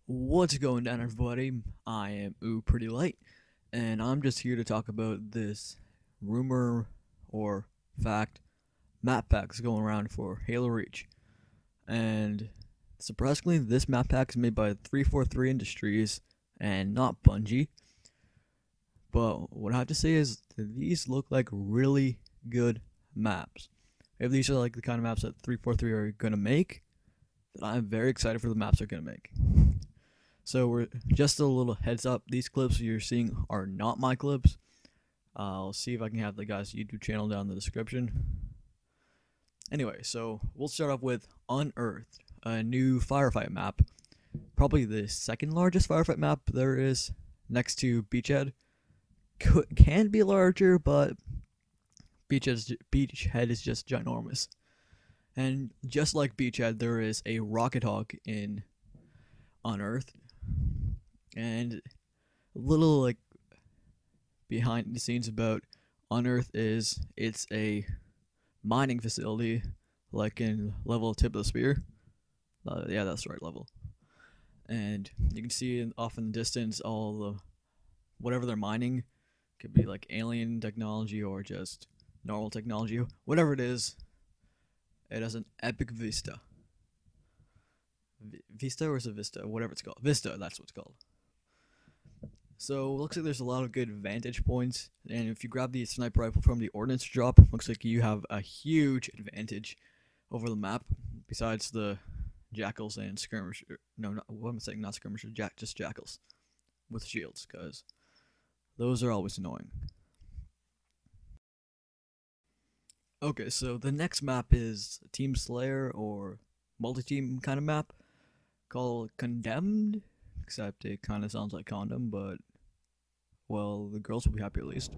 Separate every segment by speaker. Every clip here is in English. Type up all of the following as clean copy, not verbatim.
Speaker 1: What's going down, everybody? I am Pretty Light, and I'm just here to talk about this rumor or fact map packs going around for Halo Reach. And surprisingly, this map pack is made by 343 Industries and not Bungie. But what I have to say is that these look like really good maps. If these are like the kind of maps that 343 are gonna make, then I'm very excited for the maps they're gonna make. So we're just a little heads up. These clips you're seeing are not my clips. I'll see if I can have the guy's YouTube channel down in the description. Anyway, so we'll start off with Unearthed, a new firefight map. Probably the second largest firefight map there is, next to Beachhead. Can be larger, but Beachhead is just ginormous. And just like Beachhead, there is a rocket hog in Unearthed. And a little like behind the scenes about Unearthed is it's a mining facility, like in level Tip of the Spear. Yeah, that's the right level. And you can see off in the distance all the whatever they're mining. Could be like alien technology or just normal technology. Whatever it is, it has an epic vista. Vista or is it Vista? Whatever it's called. Vista, that's what it's called. So it looks like there's a lot of good vantage points, and if you grab the sniper rifle from the ordnance drop, looks like you have a huge advantage over the map. Besides the jackals and skirmishers, no, what am I saying? Not skirmishers, just jackals with shields, because those are always annoying. Okay, so the next map is Team Slayer or multi-team kind of map called Condemned, except it kind of sounds like condom, but well, the girls will be happy at least.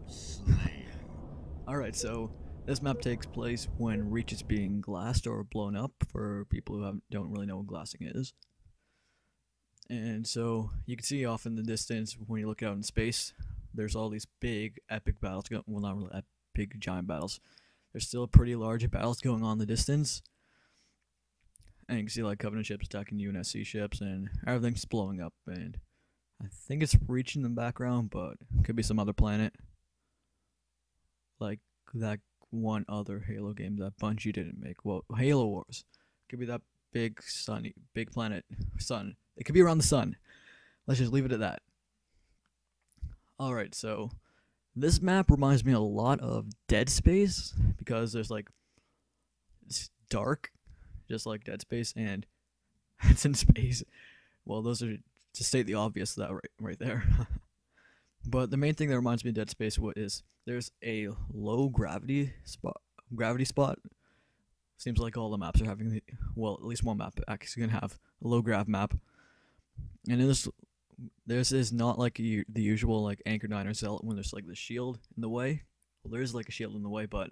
Speaker 1: Alright, so this map takes place when Reach is being glassed or blown up, for people who don't really know what glassing is. And so you can see off in the distance when you look out in space, there's all these big epic battles going. Well, not really big giant battles. There's still pretty large battles going on in the distance. And you can see like Covenant ships attacking UNSC ships, and everything's blowing up. And I think it's Reach in the background, but it could be some other planet. Like that one other Halo game that Bungie didn't make. Well, Halo Wars. Could be that big planet, sun. It could be around the sun. Let's just leave it at that. Alright, so this map reminds me a lot of Dead Space, because there's like, it's dark, just like Dead Space, and it's in space. Well, those are, to state the obvious, that right there. But the main thing that reminds me of Dead Space is there's a low gravity spot. Seems like all the maps are having well, at least one map actually gonna have a low grav map. And this is not like the usual like Anchor 9 or Zealot when there's like the shield in the way. Well, there is like a shield in the way, but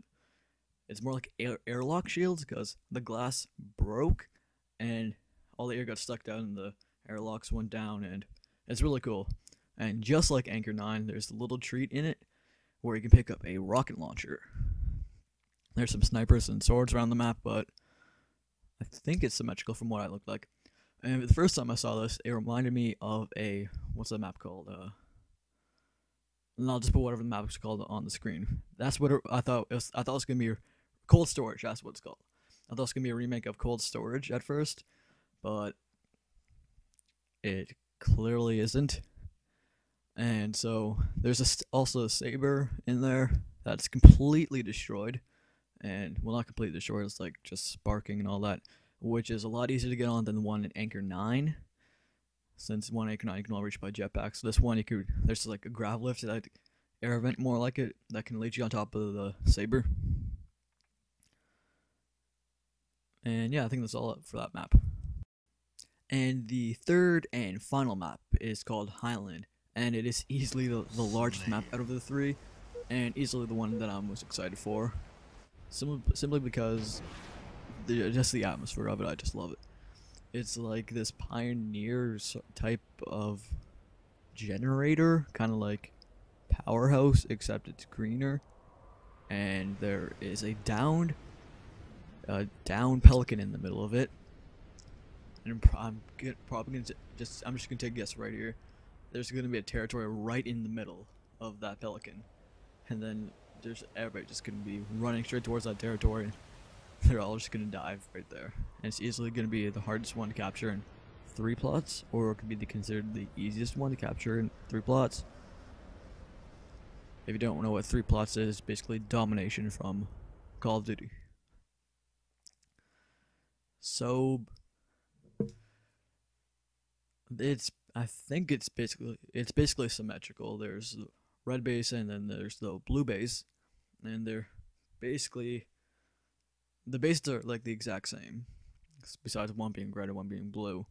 Speaker 1: it's more like airlock shields, because the glass broke and all the air got stuck down and the airlocks went down, and it's really cool. And just like Anchor 9, there's a little treat in it where you can pick up a rocket launcher. There's some snipers and swords around the map, but I think it's symmetrical from what I looked like. And the first time I saw this, it reminded me of a, what's that map called? And I'll just put whatever the map is called on the screen. That's what I thought. I thought it was gonna be Cold Storage. That's what it's called. I thought it was gonna be a remake of Cold Storage at first, but it clearly isn't. And so there's also a saber in there that's completely destroyed, and well, not completely destroyed. It's like just sparking and all that, which is a lot easier to get on than the one in Anchor 9. Since one Anchor 9 you can all reach by jetpack, so this one there's like a grav lift, that air vent more like it, that can lead you on top of the saber. And yeah, I think that's all for that map. And the third and final map is called Highland, and it is easily the largest map out of the three, and easily the one that I'm most excited for. Simply because just the atmosphere of it, I just love it. It's like this pioneer type of generator, kind of like Powerhouse, except it's greener. And there is a downed pelican in the middle of it. and probably gonna I'm just gonna take a guess right here. There's gonna be a territory right in the middle of that pelican, and then there's everybody just gonna be running straight towards that territory. They're all just gonna dive right there, and it's easily gonna be the hardest one to capture in 3 plots, or it could be considered the easiest one to capture in 3 plots. If you don't know what 3 plots is, basically domination from Call of Duty. So I think it's basically symmetrical. There's the red base and then there's the blue base, and they're basically the bases are like the exact same, besides one being red and one being blue.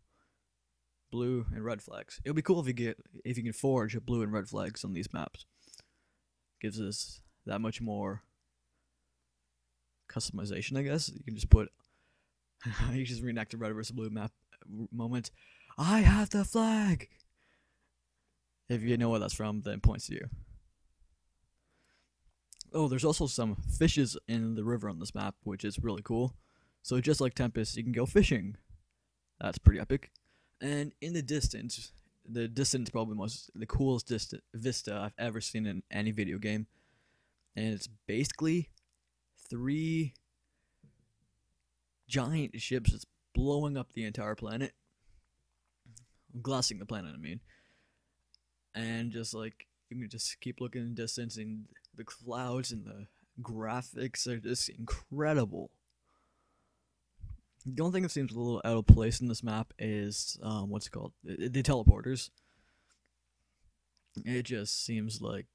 Speaker 1: Blue and red flags. It would be cool if you can forge blue and red flags on these maps. Gives us that much more customization, I guess. You can just put you just reenact the red versus blue map moment. I have the flag. If you know where that's from, then it points to you. Oh, there's also some fishes in the river on this map, which is really cool. So just like Tempest, you can go fishing. That's pretty epic. And in the distance probably the coolest vista I've ever seen in any video game. And it's basically 3 giant ships that's blowing up the entire planet. Glassing the planet, I mean. And just like, you can just keep looking in the distance, and the clouds and the graphics are just incredible. The only thing that seems a little out of place in this map is, what's it called? The teleporters. It just seems like,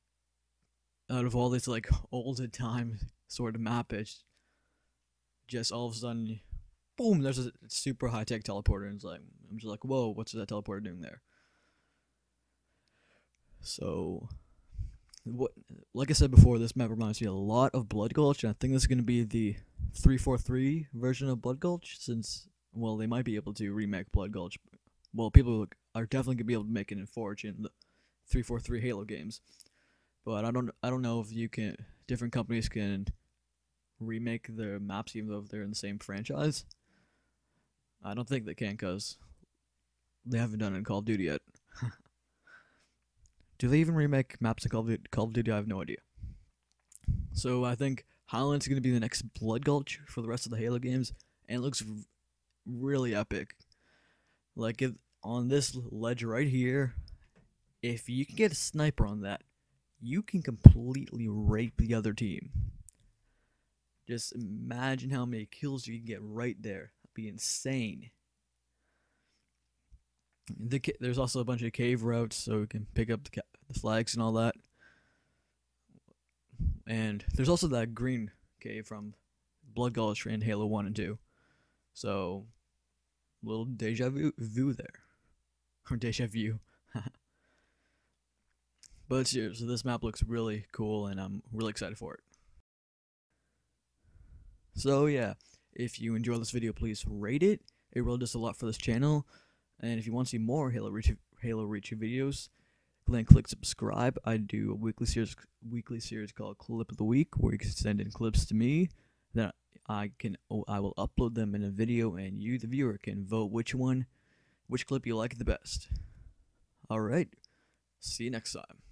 Speaker 1: out of all this, like, older time sort of map, it's just all of a sudden, boom, there's a super high-tech teleporter, and it's like, I'm just like, whoa, what's that teleporter doing there? So, like I said before, this map reminds me a lot of Blood Gulch, and I think this is going to be the 343 version of Blood Gulch, since, well, they might be able to remake Blood Gulch. Well, people are definitely going to be able to make it in Forge in the 343 Halo games. But I don't know if different companies can remake their maps even though they're in the same franchise. I don't think they can, because they haven't done it in Call of Duty yet. Do they even remake maps in Call of Duty? I have no idea. So I think Highland's going to be the next Blood Gulch for the rest of the Halo games, and it looks really epic. Like, on this ledge right here, if you can get a sniper on that, you can completely rape the other team. Just imagine how many kills you can get right there. That'd be insane. There's also a bunch of cave routes, so we can pick up the flags and all that. And there's also that green cave from Blood Gulch in Halo 1 and 2. So, little deja vu there. Or deja vu. But seriously, this map looks really cool, and I'm really excited for it. So yeah, if you enjoy this video, please rate it. It really does a lot for this channel. And if you want to see more Halo Reach videos, then click subscribe. I do a weekly series called Clip of the Week, where you can send in clips to me. Then I will upload them in a video, and you, the viewer, can vote which clip you like the best. All right, see you next time.